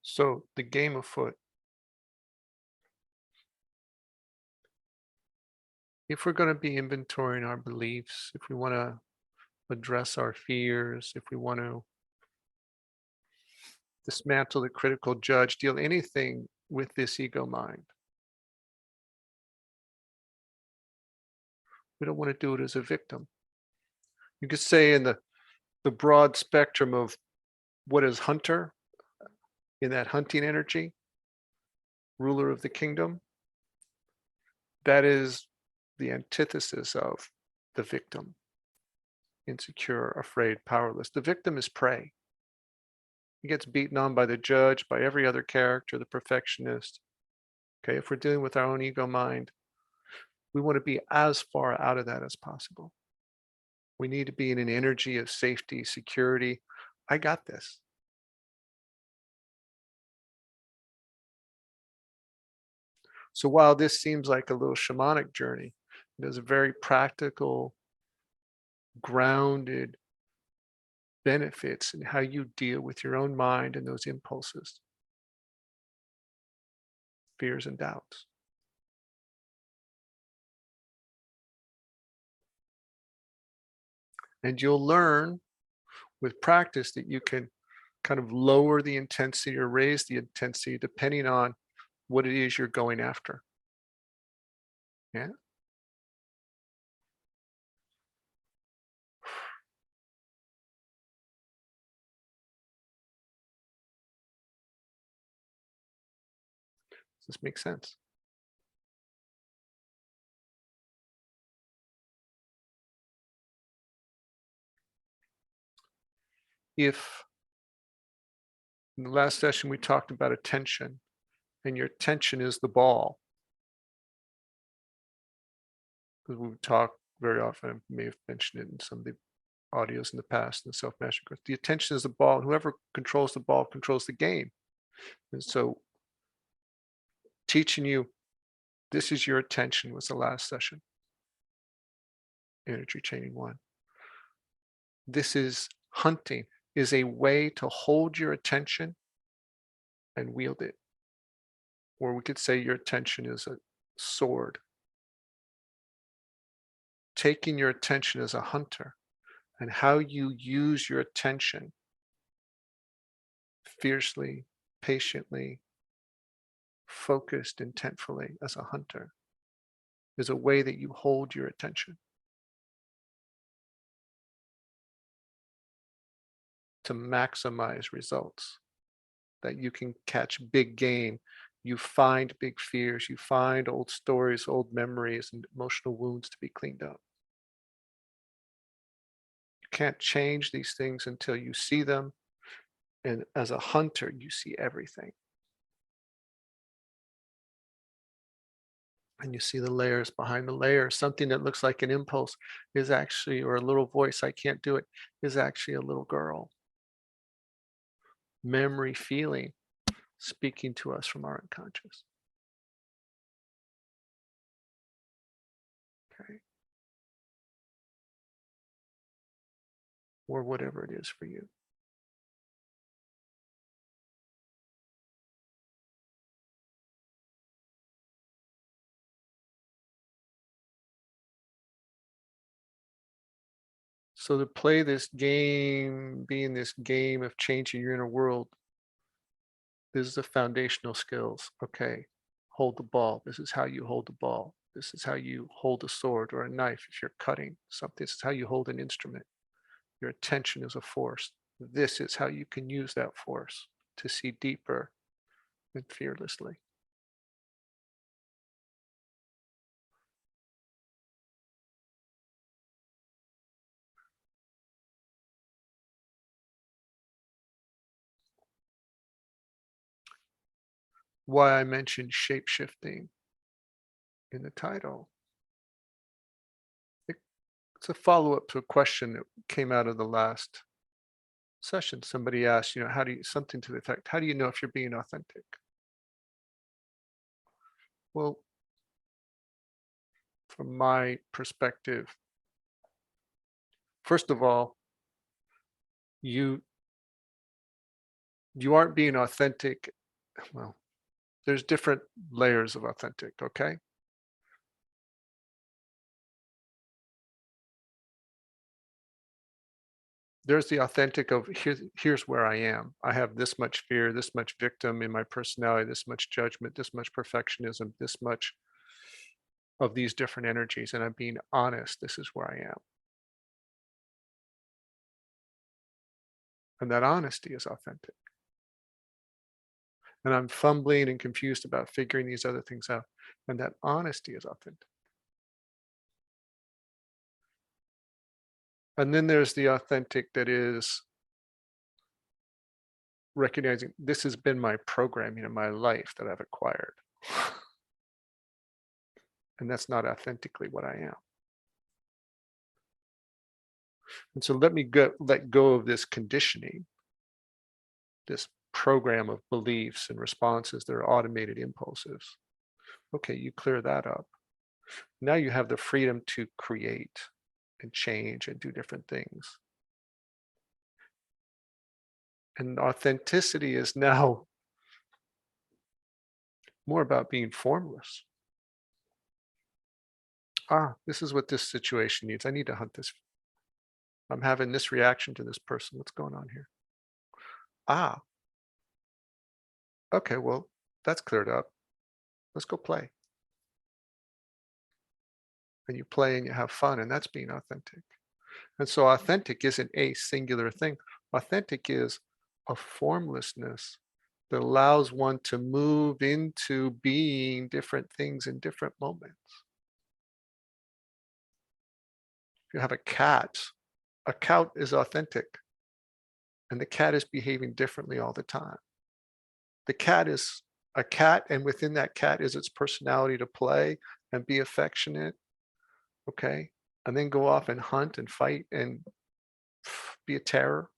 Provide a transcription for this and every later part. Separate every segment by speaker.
Speaker 1: So the game afoot, if we're going to be inventorying our beliefs, if we want to address our fears, if we want to dismantle the critical judge, deal anything with this ego mind, we don't want to do it as a victim. You could say in the broad spectrum of what is hunter, in that hunting energy, ruler of the kingdom, that is the antithesis of the victim, insecure, afraid, powerless. The victim is prey. He gets beaten on by the judge, by every other character, the perfectionist. Okay, if we're dealing with our own ego mind, we want to be as far out of that as possible. We need to be in an energy of safety, security. I got this. So while this seems like a little shamanic journey, there's a very practical, grounded benefits in how you deal with your own mind and those impulses, fears, and doubts. And you'll learn with practice that you can kind of lower the intensity or raise the intensity depending on what it is you're going after. Yeah. Does this make sense? If in the last session we talked about attention, and your attention is the ball, because we talk very often, I may have mentioned it in some of the audios in the past in the self-mastery course. The attention is the ball, and whoever controls the ball controls the game. And so teaching you, this is your attention was the last session. Energy chaining 1. This is hunting, is a way to hold your attention and wield it. Or we could say your attention is a sword. Taking your attention as a hunter and how you use your attention fiercely, patiently, focused intentfully as a hunter is a way that you hold your attention to maximize results, that you can catch big game. You find big fears, you find old stories, old memories, and emotional wounds to be cleaned up. You can't change these things until you see them. And as a hunter, you see everything. And you see the layers behind the layers. Something that looks like an impulse is actually, or a little voice, I can't do it, is actually a little girl. Memory, feeling, speaking to us from our unconscious. Okay. Or whatever it is for you. So to play this game, be in this game of changing your inner world, this is the foundational skills. Okay, hold the ball. This is how you hold the ball. This is how you hold a sword or a knife if you're cutting something. This is how you hold an instrument. Your attention is a force. This is how you can use that force to see deeper and fearlessly. Why I mentioned shape-shifting in the title. It's a follow-up to a question that came out of the last session. Somebody asked, how do you, something to the effect, how do you know if you're being authentic? Well, from my perspective, first of all, you You aren't being authentic. Well, there's different layers of authentic, okay? There's the authentic of here's where I am. I have this much fear, this much victim in my personality, this much judgment, this much perfectionism, this much of these different energies, and I'm being honest. This is where I am. And that honesty is authentic. And I'm fumbling and confused about figuring these other things out. And that honesty is authentic. And then there's the authentic that is recognizing this has been my programming in my life that I've acquired. And that's not authentically what I am. And so let go of this conditioning, this program of beliefs and responses that are automated impulses. Okay, you clear that up. Now you have the freedom to create and change and do different things. And authenticity is now more about being formless. This is what this situation needs. I need to hunt this. I'm having this reaction to this person. What's going on here? Okay, well, that's cleared up. Let's go play. And you play and you have fun, and that's being authentic. And so authentic isn't a singular thing. Authentic is a formlessness that allows one to move into being different things in different moments. If you have a cat is authentic, and the cat is behaving differently all the time. The cat is a cat, and within that cat is its personality to play and be affectionate, okay? And then go off and hunt and fight and be a terror.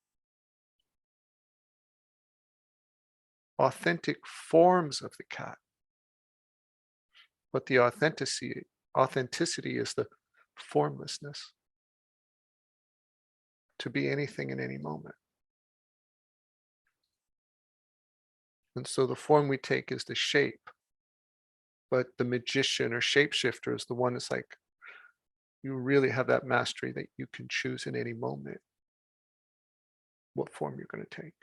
Speaker 1: Authentic forms of the cat. But the authenticity is the formlessness, to be anything in any moment. And so the form we take is the shape, but the magician or shapeshifter is the one that's like, you really have that mastery that you can choose in any moment what form you're going to take.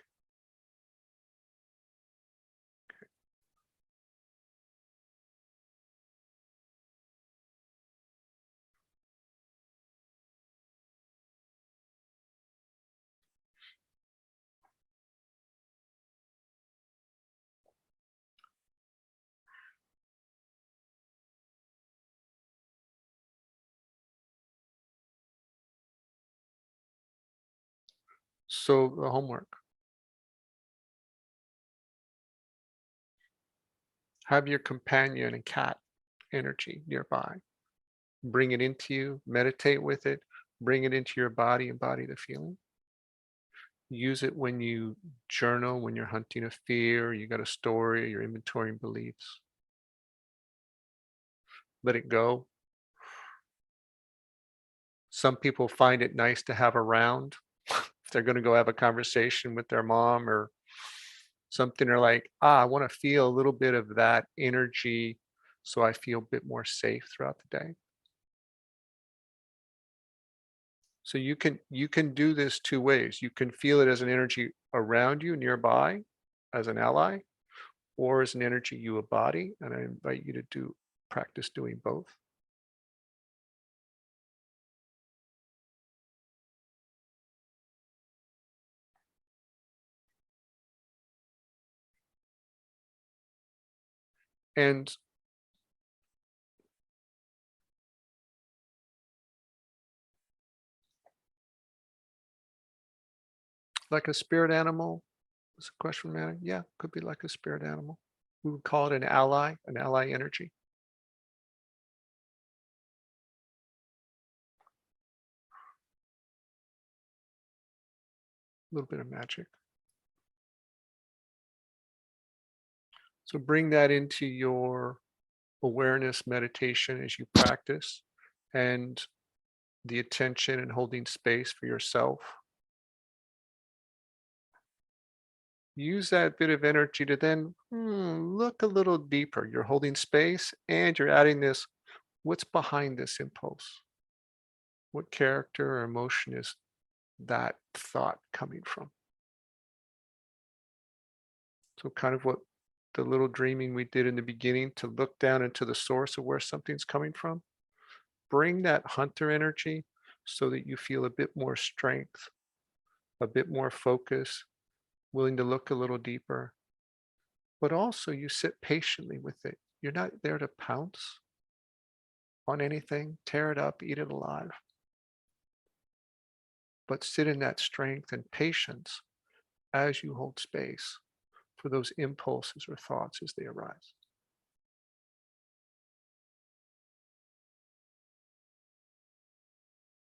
Speaker 1: So the homework, have your companion and cat energy nearby. Bring it into you, meditate with it, bring it into your body, embody the feeling. Use it when you journal, when you're hunting a fear, you got a story, you're inventorying beliefs. Let it go. Some people find it nice to have around. If they're going to go have a conversation with their mom or something, or like, I want to feel a little bit of that energy so I feel a bit more safe throughout the day. So you can do this two ways. You can feel it as an energy around you, nearby, as an ally, or as an energy you embody. And I invite you to practice doing both. And like a spirit animal, is a question matter? Yeah, could be like a spirit animal. We would call it an ally energy. A little bit of magic. So bring that into your awareness meditation as you practice, and the attention and holding space for yourself. use that bit of energy to then look a little deeper. You're holding space and you're adding this, what's behind this impulse? What character or emotion is that thought coming from? So kind of what the little dreaming we did in the beginning, to look down into the source of where something's coming from. Bring that hunter energy so that you feel a bit more strength, a bit more focus, willing to look a little deeper, but also you sit patiently with it. You're not there to pounce on anything, tear it up, eat it alive, but sit in that strength and patience as you hold space for those impulses or thoughts as they arise.